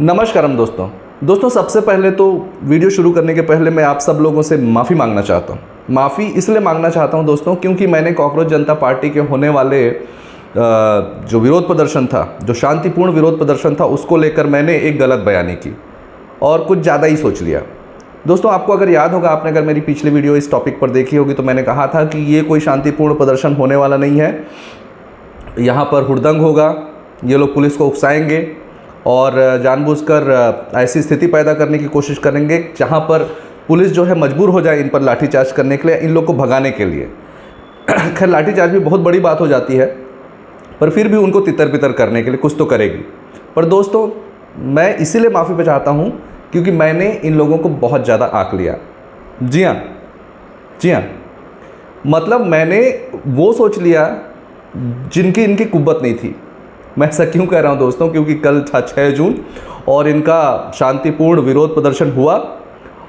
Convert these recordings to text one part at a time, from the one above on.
नमस्कारम दोस्तों सबसे पहले तो वीडियो शुरू करने के पहले मैं आप सब लोगों से माफ़ी मांगना चाहता हूँ। माफ़ी इसलिए मांगना चाहता हूँ दोस्तों क्योंकि मैंने कॉकरोच जनता पार्टी के होने वाले जो विरोध प्रदर्शन था, जो शांतिपूर्ण विरोध प्रदर्शन था, उसको लेकर मैंने एक गलत बयानी की और कुछ ज़्यादा ही सोच लिया। दोस्तों आपको अगर याद होगा, आपने अगर मेरी पिछली वीडियो इस टॉपिक पर देखी होगी, तो मैंने कहा था कि ये कोई शांतिपूर्ण प्रदर्शन होने वाला नहीं है। यहाँ पर हुड़दंग होगा, ये लोग पुलिस को उकसाएंगे और जानबूझकर ऐसी स्थिति पैदा करने की कोशिश करेंगे जहाँ पर पुलिस जो है मजबूर हो जाए इन पर लाठीचार्ज करने के लिए, इन लोग को भगाने के लिए। खैर लाठीचार्ज भी बहुत बड़ी बात हो जाती है, पर फिर भी उनको तितर बितर करने के लिए कुछ तो करेगी। पर दोस्तों मैं इसीलिए माफ़ी चाहता हूँ क्योंकि मैंने इन लोगों को बहुत ज़्यादा आंक लिया। जी हाँ, मतलब मैंने वो सोच लिया जिनकी इनकी कुव्वत नहीं थी। मैं ऐसा क्यों कह रहा हूँ दोस्तों, क्योंकि कल था 6 जून और इनका शांतिपूर्ण विरोध प्रदर्शन हुआ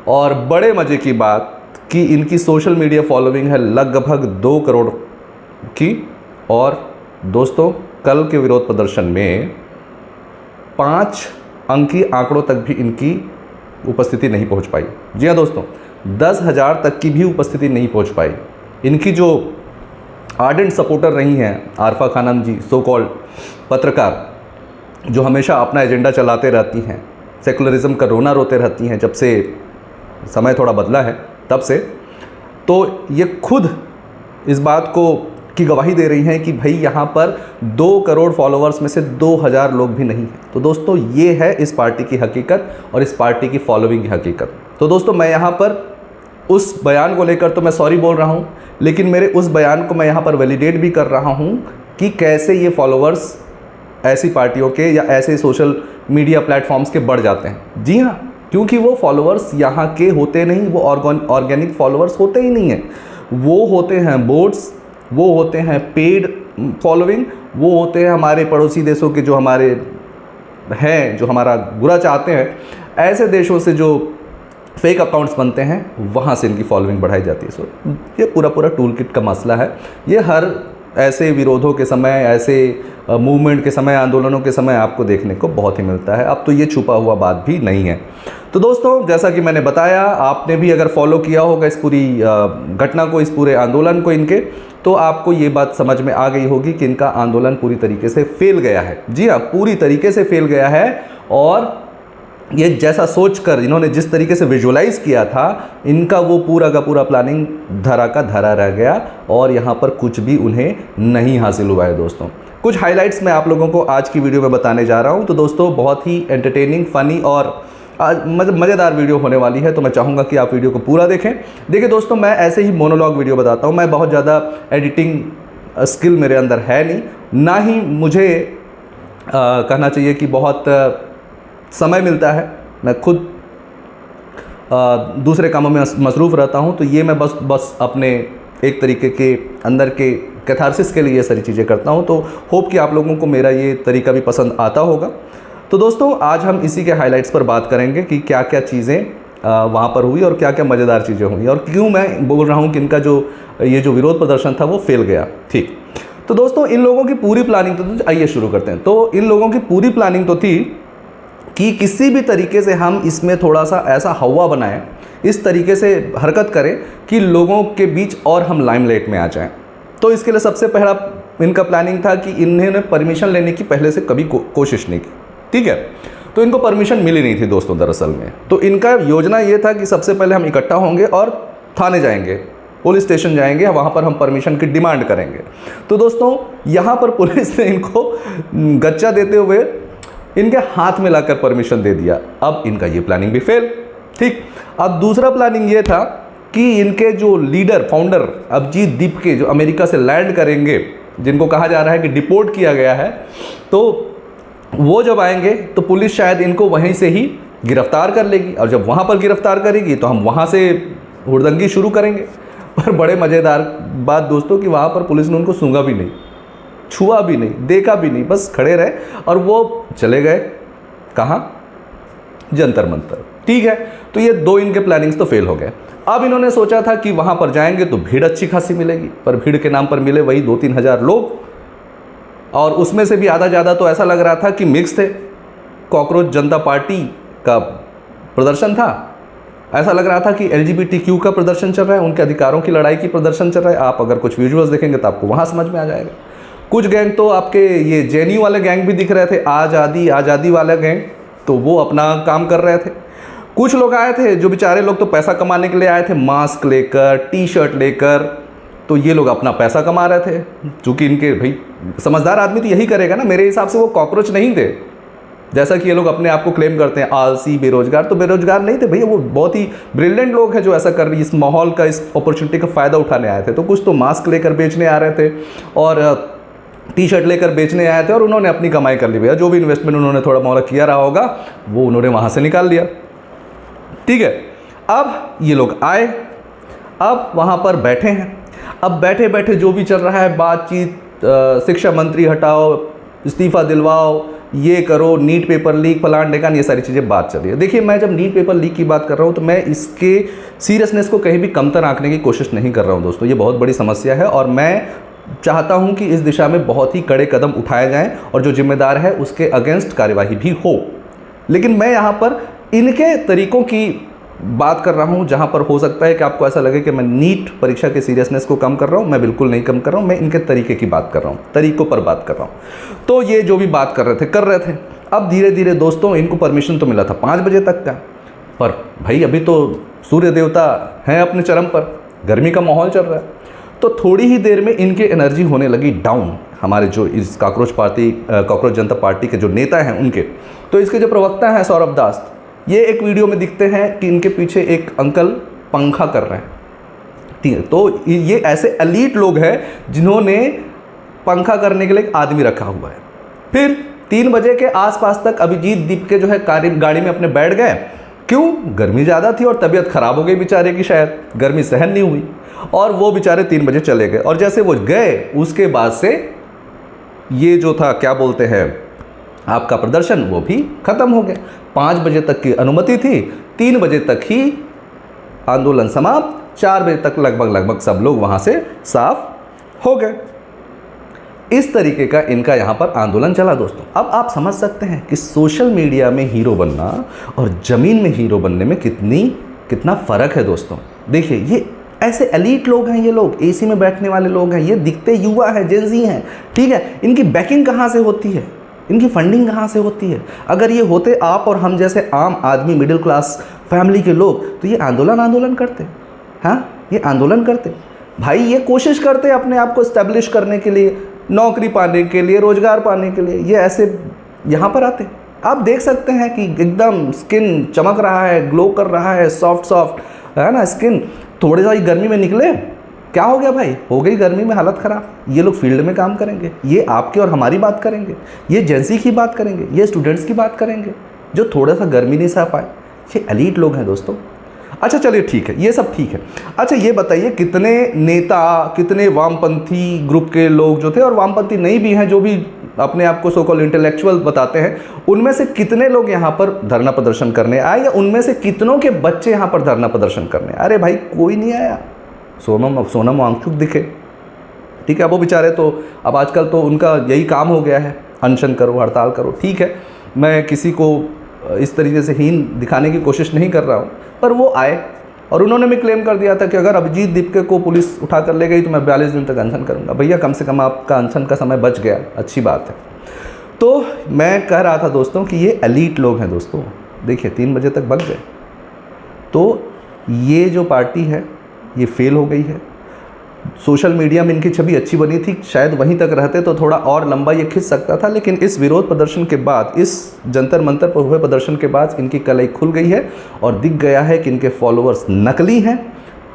और बड़े मज़े की बात कि इनकी सोशल मीडिया फॉलोइंग है लगभग 2 करोड़ की। और दोस्तों कल के विरोध प्रदर्शन में 5 अंकी आंकड़ों तक भी इनकी उपस्थिति नहीं पहुंच पाई। जी हाँ दोस्तों, 10,000 तक की भी उपस्थिति नहीं पहुंच पाई। इनकी जो आर्डेंट सपोर्टर रही हैं आरफा खानम जी, सो कॉल्ड पत्रकार, जो हमेशा अपना एजेंडा चलाते रहती हैं, सेकुलरिज्म का रोना रोते रहती हैं जब से समय थोड़ा बदला है तब से, तो ये खुद इस बात को की गवाही दे रही हैं कि भाई यहाँ पर 2 करोड़ फॉलोअर्स में से 2,000 लोग भी नहीं हैं। तो दोस्तों ये है इस पार्टी की हकीकत और इस पार्टी की फॉलोइंग की हकीकत। तो दोस्तों मैं यहाँ पर उस बयान को लेकर तो मैं सॉरी बोल रहा हूँ, लेकिन मेरे उस बयान को मैं यहाँ पर वैलिडेट भी कर रहा हूँ कि कैसे ये फॉलोअर्स ऐसी पार्टियों के या ऐसे सोशल मीडिया प्लेटफॉर्म्स के बढ़ जाते हैं। जी हाँ, क्योंकि वो फॉलोअर्स यहाँ के होते नहीं, वो ऑर्गेनिक फॉलोअर्स होते ही नहीं हैं। वो होते हैं बोट्स, वो होते हैं पेड फॉलोइंग, वो होते हैं हमारे पड़ोसी देशों के जो हमारे हैं, जो हमारा बुरा चाहते हैं, ऐसे देशों से जो फेक अकाउंट्स बनते हैं, वहाँ से इनकी फॉलोइंग बढ़ाई जाती है। सो ये पूरा टूल किट का मसला है। ये हर ऐसे विरोधों के समय, ऐसे मूवमेंट के समय, आंदोलनों के समय आपको देखने को बहुत ही मिलता है। अब तो ये छुपा हुआ बात भी नहीं है। तो दोस्तों जैसा कि मैंने बताया, आपने भी अगर फॉलो किया होगा इस पूरी घटना को, इस पूरे आंदोलन को इनके, तो आपको ये बात समझ में आ गई होगी कि इनका आंदोलन पूरी तरीके से फेल गया है। जी हाँ, पूरी तरीके से फेल गया है। और ये जैसा सोचकर इन्होंने जिस तरीके से विजुअलाइज़ किया था, इनका वो पूरा का पूरा प्लानिंग धरा का धरा रह गया और यहाँ पर कुछ भी उन्हें नहीं हासिल हुआ है। दोस्तों कुछ हाइलाइट्स मैं आप लोगों को आज की वीडियो में बताने जा रहा हूँ। तो दोस्तों बहुत ही एंटरटेनिंग, फ़नी और मज़ेदार वीडियो होने वाली है, तो मैं चाहूँगा कि आप वीडियो को पूरा देखें। देखिए दोस्तों, मैं ऐसे ही मोनोलॉग वीडियो बताता हूँ। मैं बहुत ज़्यादा एडिटिंग स्किल मेरे अंदर है नहीं, ना ही मुझे कहना चाहिए कि बहुत समय मिलता है। मैं खुद दूसरे कामों में मसरूफ़ रहता हूं, तो ये मैं बस अपने एक तरीके के अंदर के कैथारसिस के लिए ये सारी चीज़ें करता हूं। तो होप कि आप लोगों को मेरा ये तरीका भी पसंद आता होगा। तो दोस्तों आज हम इसी के हाइलाइट्स पर बात करेंगे कि क्या क्या चीज़ें वहाँ पर हुई और क्या क्या मज़ेदार चीज़ें हुई और क्यों मैं बोल रहा हूँ कि इनका ये जो विरोध प्रदर्शन था वो फेल गया। ठीक, तो दोस्तों इन लोगों की पूरी प्लानिंग तो आइए शुरू करते हैं। तो इन लोगों की पूरी प्लानिंग तो थी कि किसी भी तरीके से हम इसमें थोड़ा सा ऐसा हवा बनाएं, इस तरीके से हरकत करें कि लोगों के बीच और हम लाइमलाइट में आ जाएं। तो इसके लिए सबसे पहला इनका प्लानिंग था कि इन्होंने परमिशन लेने की पहले से कभी कोशिश नहीं की। ठीक है, तो इनको परमिशन मिली नहीं थी दोस्तों दरअसल में। तो इनका योजना ये था कि सबसे पहले हम इकट्ठा होंगे और थाने जाएंगे, पुलिस स्टेशन जाएंगे, वहाँ पर हम परमिशन की डिमांड करेंगे। तो दोस्तों यहाँ पर पुलिस ने इनको गच्चा देते हुए इनके हाथ में लाकर परमिशन दे दिया। अब इनका ये प्लानिंग भी फेल। ठीक, अब दूसरा प्लानिंग ये था कि इनके जो लीडर फाउंडर अभिजीत दीप के, जो अमेरिका से लैंड करेंगे, जिनको कहा जा रहा है कि डिपोर्ट किया गया है, तो वो जब आएंगे तो पुलिस शायद इनको वहीं से ही गिरफ्तार कर लेगी और जब वहाँ पर गिरफ्तार करेगी तो हम वहाँ से हुड़दंगी शुरू करेंगे। पर बड़े मज़ेदार बात दोस्तों कि वहाँ पर पुलिस ने उनको सूंघा भी नहीं, छुआ भी नहीं, देखा भी नहीं, बस खड़े रहे और वो चले गए कहाँ, जंतर मंतर। ठीक है, तो ये 2 इनके प्लानिंग्स तो फेल हो गए। अब इन्होंने सोचा था कि वहाँ पर जाएंगे तो भीड़ अच्छी खासी मिलेगी, पर भीड़ के नाम पर मिले वही 2-3 हज़ार लोग और उसमें से भी आधा ज़्यादा तो ऐसा लग रहा था कि मिक्स थे। कॉकरोच जनता पार्टी का प्रदर्शन था, ऐसा लग रहा था कि LGBTQ का प्रदर्शन चल रहा है, उनके अधिकारों की लड़ाई की प्रदर्शन चल रहा है। आप अगर कुछ विजुअल्स देखेंगे तो आपको वहाँ समझ में आ जाएगा। कुछ गैंग तो आपके ये JNU वाले गैंग भी दिख रहे थे, आज़ादी आज़ादी वाले गैंग, तो वो अपना काम कर रहे थे। कुछ लोग आए थे जो बेचारे लोग तो पैसा कमाने के लिए आए थे, मास्क लेकर, T-शर्ट लेकर, तो ये लोग अपना पैसा कमा रहे थे। चूँकि इनके भाई समझदार आदमी तो यही करेगा ना, मेरे हिसाब से वो कॉकरोच नहीं थे, जैसा कि ये लोग अपने आप को क्लेम करते हैं आलसी बेरोजगार, तो बेरोजगार नहीं थे भैया, वो बहुत ही ब्रिलियंट लोग हैं जो ऐसा कर रही, इस माहौल का, इस अपॉर्चुनिटी का फ़ायदा उठाने आए थे। तो कुछ तो मास्क लेकर बेचने आ रहे थे और T-शर्ट लेकर बेचने आए थे, और उन्होंने अपनी कमाई कर ली भैया, जो भी इन्वेस्टमेंट उन्होंने थोड़ा मोड़ा किया रहा होगा वो उन्होंने वहाँ से निकाल लिया। ठीक है, अब ये लोग आए, अब वहाँ पर बैठे हैं। अब बैठे बैठे जो भी चल रहा है बातचीत, शिक्षा मंत्री हटाओ, इस्तीफ़ा दिलवाओ, ये करो, नीट पेपर लीक, फलान ढेकान, ये सारी चीज़ें बात चल रही है। देखिए, मैं जब नीट पेपर लीक की बात कर रहा हूँ तो मैं इसके सीरियसनेस को कहीं भी कमतर आंकने की कोशिश नहीं कर रहा हूँ दोस्तों। ये बहुत बड़ी समस्या है और मैं चाहता हूँ कि इस दिशा में बहुत ही कड़े कदम उठाए जाएँ और जो जिम्मेदार है उसके अगेंस्ट कार्यवाही भी हो। लेकिन मैं यहाँ पर इनके तरीक़ों की बात कर रहा हूँ, जहाँ पर हो सकता है कि आपको ऐसा लगे कि मैं नीट परीक्षा के सीरियसनेस को कम कर रहा हूँ। मैं बिल्कुल नहीं कम कर रहा हूँ, मैं इनके तरीके की बात कर रहा हूँ, तरीक़ों पर बात कर रहा हूँ। तो ये जो भी बात कर रहे थे। अब धीरे धीरे दोस्तों इनको परमिशन तो मिला था 5 बजे तक का, पर भाई अभी तो सूर्य देवता हैं अपने चरम पर, गर्मी का माहौल चल रहा है, तो थोड़ी ही देर में इनकी एनर्जी होने लगी डाउन। हमारे जो इस कॉकरोच जनता पार्टी के जो नेता हैं उनके, तो इसके जो प्रवक्ता हैं सौरभ दास, ये एक वीडियो में दिखते हैं कि इनके पीछे एक अंकल पंखा कर रहे हैं। ठीक है, तो ये ऐसे एलीट लोग हैं जिन्होंने पंखा करने के लिए एक आदमी रखा हुआ है। फिर 3 बजे के आसपास तक अभिजीत दीपके जो है गाड़ी में अपने बैठ गए। क्यों? गर्मी ज़्यादा थी और तबीयत ख़राब हो गई बेचारे की, शायद गर्मी सहन नहीं हुई, और वो बेचारे 3 बजे चले गए। और जैसे वो गए उसके बाद से ये जो था क्या बोलते हैं आपका प्रदर्शन, वो भी ख़त्म हो गया। 5 बजे तक की अनुमति थी, 3 बजे तक ही आंदोलन समाप्त, 4 बजे तक लगभग सब लोग वहाँ से साफ हो गए। इस तरीके का इनका यहाँ पर आंदोलन चला दोस्तों। अब आप समझ सकते हैं कि सोशल मीडिया में हीरो बनना और ज़मीन में हीरो बनने में कितना फ़र्क है दोस्तों। देखिए, ये ऐसे एलीट लोग हैं, ये लोग एसी में बैठने वाले लोग हैं, ये दिखते युवा हैं, जेनजी हैं। ठीक है, इनकी बैकिंग कहाँ से होती है, इनकी फंडिंग कहाँ से होती है? अगर ये होते आप और हम जैसे आम आदमी, मिडिल क्लास फैमिली के लोग, तो ये आंदोलन करते। हाँ, ये आंदोलन करते भाई, ये कोशिश करते अपने आप को इस्टेब्लिश करने के लिए, नौकरी पाने के लिए, रोज़गार पाने के लिए, ये ऐसे यहाँ पर आते। आप देख सकते हैं कि एकदम स्किन चमक रहा है, ग्लो कर रहा है, सॉफ्ट है ना स्किन। थोड़ी सी गर्मी में निकले, क्या हो गया भाई, हो गई गर्मी में हालत ख़राब। ये लोग फील्ड में काम करेंगे, ये आपकी और हमारी बात करेंगे, ये जेंसी की बात करेंगे, ये स्टूडेंट्स की बात करेंगे जो थोड़ा सा गर्मी नहीं सह पाए। ये एलीट लोग हैं दोस्तों। अच्छा चलिए ठीक है, ये सब ठीक है। अच्छा ये बताइए, कितने नेता, कितने वामपंथी ग्रुप के लोग जो थे, और वामपंथी नहीं भी हैं, जो भी अपने आप को सो कॉल्ड इंटेलेक्चुअल बताते हैं, उनमें से कितने लोग यहाँ पर धरना प्रदर्शन करने आए, या उनमें से कितनों के बच्चे यहाँ पर धरना प्रदर्शन करने? अरे भाई कोई नहीं आया। सोनम वांगचुक दिखे, ठीक है, वो बेचारे तो अब आजकल तो उनका यही काम हो गया है, अनशन करो, हड़ताल करो। ठीक है, मैं किसी को इस तरीके से हीन दिखाने की कोशिश नहीं कर रहा हूँ, पर वो आए और उन्होंने भी क्लेम कर दिया था कि अगर अभिजीत दीपके को पुलिस उठा कर ले गई तो मैं 42 दिन तक अनशन करूँगा। भैया कम से कम आपका अनशन का समय बच गया, अच्छी बात है। तो मैं कह रहा था दोस्तों कि ये एलीट लोग हैं दोस्तों। देखिए 3 बजे तक बच गए, तो ये जो पार्टी है ये फेल हो गई है। सोशल मीडिया में इनकी छवि अच्छी बनी थी, शायद वहीं तक रहते तो थोड़ा और लंबा ये खिंच सकता था, लेकिन इस विरोध प्रदर्शन के बाद, इस जंतर मंतर पर हुए प्रदर्शन के बाद इनकी कलाई खुल गई है और दिख गया है कि इनके फॉलोअर्स नकली हैं,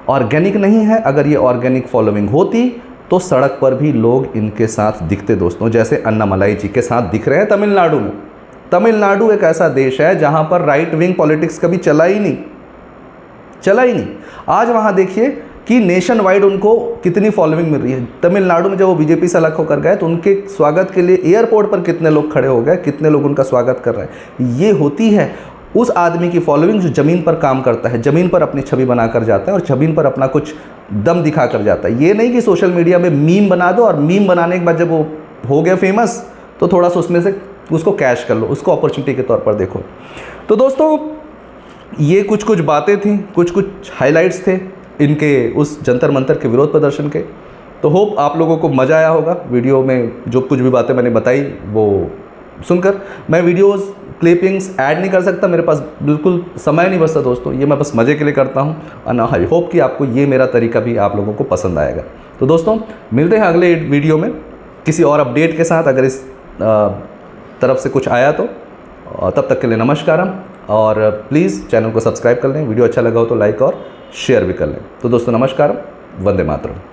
ऑर्गेनिक नहीं है। अगर ये ऑर्गेनिक फॉलोइंग होती तो सड़क पर भी लोग इनके साथ दिखते दोस्तों, जैसे अन्नामलाई जी के साथ दिख रहे हैं तमिलनाडु में। तमिलनाडु एक ऐसा देश है जहाँ पर राइट विंग पॉलिटिक्स कभी चला ही नहीं। आज वहाँ देखिए कि नेशन वाइड उनको कितनी फॉलोइंग मिल रही है। तमिलनाडु में जब वो बीजेपी से अलग होकर गए तो उनके स्वागत के लिए एयरपोर्ट पर कितने लोग खड़े हो गए, कितने लोग उनका स्वागत कर रहे हैं। ये होती है उस आदमी की फॉलोइंग जो ज़मीन पर काम करता है, ज़मीन पर अपनी छवि बना कर जाता है और ज़मीन पर अपना कुछ दम दिखा कर जाता है। ये नहीं कि सोशल मीडिया में मीम बना दो और मीम बनाने के बाद जब वो हो गया फेमस तो थोड़ा सा उसमें से उसको कैश कर लो, उसको अपॉर्चुनिटी के तौर पर देखो। तो दोस्तों ये कुछ कुछ बातें थी, कुछ कुछ हाइलाइट्स थे इनके उस जंतर मंतर के विरोध प्रदर्शन के। तो होप आप लोगों को मज़ा आया होगा वीडियो में जो कुछ भी बातें मैंने बताई वो सुनकर। मैं वीडियोस क्लिपिंग्स ऐड नहीं कर सकता, मेरे पास बिल्कुल समय नहीं बचता दोस्तों, ये मैं बस मज़े के लिए करता हूँ। और आई होप कि आपको ये मेरा तरीका भी आप लोगों को पसंद आएगा। तो दोस्तों मिलते हैं अगले वीडियो में किसी और अपडेट के साथ, अगर इस तरफ से कुछ आया तो। तब तक के लिए नमस्कारम, और प्लीज़ चैनल को सब्सक्राइब कर लें, वीडियो अच्छा लगा हो तो लाइक और शेयर भी कर लें। तो दोस्तों नमस्कारम, वंदे मातरम।